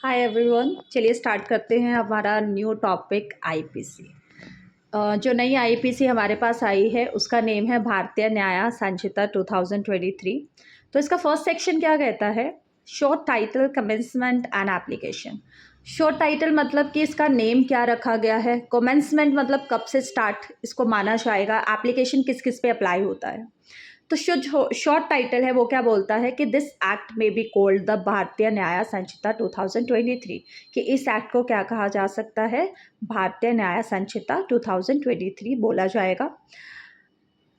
Hi everyone, चलिए start करते हैं हमारा न्यू टॉपिक आईपीसी। जो नई आईपीसी हमारे पास आई है उसका नेम है भारतीय न्याय संहिता 2023। तो इसका फर्स्ट सेक्शन क्या कहता है? Short title, commencement and application. Short title मतलब कि इसका नेम क्या रखा गया है, कमेंसमेंट मतलब कब से स्टार्ट इसको माना जाएगा, एप्लीकेशन किस किस पे अप्लाई होता है। तो शॉर्ट टाइटल है वो क्या बोलता है कि दिस एक्ट में बी कॉल्ड द भारतीय न्याय संहिता 2023, कि इस एक्ट को क्या कहा जा सकता है? भारतीय न्याय संहिता 2023 बोला जाएगा।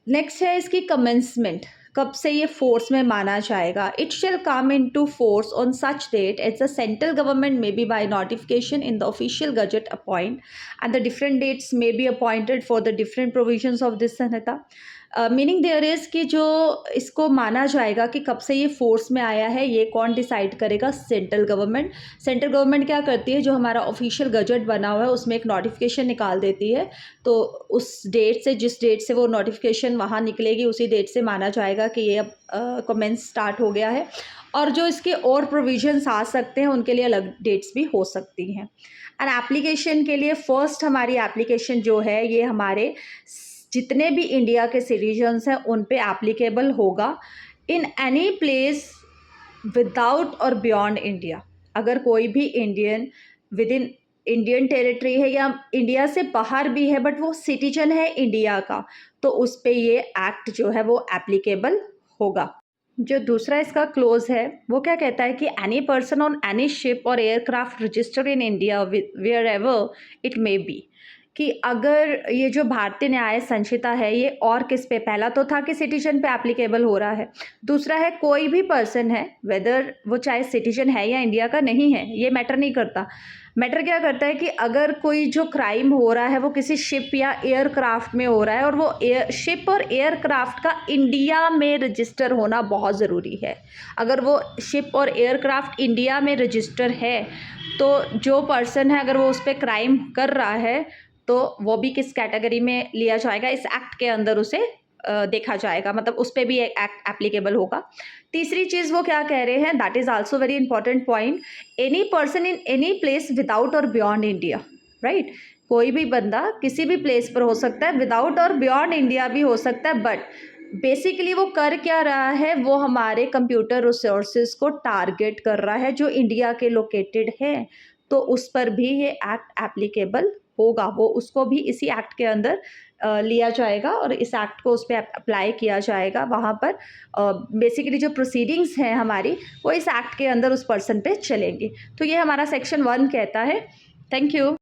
नेक्स्ट है इसकी कमेंसमेंट, कब से ये फोर्स में माना जाएगा। It shall come into force on such date as the central government may be by notification in the official gazette appoint and the different dates may be appointed for the different provisions of this Sanhita. Meaning there is कि जो इसको माना जाएगा कि कब से ये force में आया है, ये कौन डिसाइड करेगा? Central government. सेंट्रल गवर्नमेंट क्या करती है, जो हमारा ऑफिशियल गजट बना हुआ है उसमें एक नोटिफिकेशन निकाल देती है। तो उस डेट से, जिस डेट से वो नोटिफिकेशन वहाँ निकलेगी, उसी डेट से माना जाएगा कि ये अब कमेंस स्टार्ट हो गया है। और जो इसके और प्रोविजंस आ सकते हैं उनके लिए अलग डेट्स भी हो सकती हैं। एंड एप्लीकेशन के लिए फर्स्ट हमारी एप्लीकेशन जो है ये हमारे जितने भी इंडिया के सिटीजन्स हैं उन पे एप्लीकेबल होगा इन एनी प्लेस विदाउट और बियॉन्ड इंडिया। अगर कोई भी Indian with in Indian territory है या इंडिया से बाहर भी है बट वो सिटीजन है इंडिया का, तो उस पे ये एक्ट जो है वो एप्लीकेबल होगा। जो दूसरा इसका क्लोज है वो क्या कहता है कि any person on any ship और aircraft registered in India wherever it may be, कि अगर ये जो भारतीय न्याय संहिता है ये और किस पे, पहला तो था कि सिटीजन पे एप्लीकेबल हो रहा है, दूसरा है कोई भी पर्सन है, वेदर वो चाहे सिटीजन है या इंडिया का नहीं है, ये मैटर नहीं करता। मैटर क्या करता है कि अगर कोई जो क्राइम हो रहा है वो किसी शिप या एयरक्राफ्ट में हो रहा है और वो शिप और एयरक्राफ्ट का इंडिया में रजिस्टर होना बहुत ज़रूरी है। अगर वो शिप और एयरक्राफ्ट इंडिया में रजिस्टर है तो जो पर्सन है अगर वो उस पर क्राइम कर रहा है तो वो भी किस कैटेगरी में लिया जाएगा, इस एक्ट के अंदर उसे देखा जाएगा, मतलब उस पर भी एक्ट एप्लीकेबल होगा। तीसरी चीज़ वो क्या कह रहे हैं, that is also very important point, any person in any place without और बियॉन्ड इंडिया, राइट। कोई भी बंदा किसी भी प्लेस पर हो सकता है, विदाउट और बियॉन्ड इंडिया भी हो सकता है, बट बेसिकली वो कर क्या रहा है, वो हमारे कंप्यूटर रिसोर्सेज को टारगेट कर रहा है जो इंडिया के लोकेटेड है, तो उस पर भी ये एक्ट एप्लीकेबल होगा, वो उसको भी इसी एक्ट के अंदर लिया जाएगा और इस एक्ट को उस पर अप्लाई किया जाएगा। वहाँ पर बेसिकली जो प्रोसीडिंग्स हैं हमारी वो इस एक्ट के अंदर उस पर्सन पे चलेंगी। तो ये हमारा सेक्शन 1 कहता है। Thank you.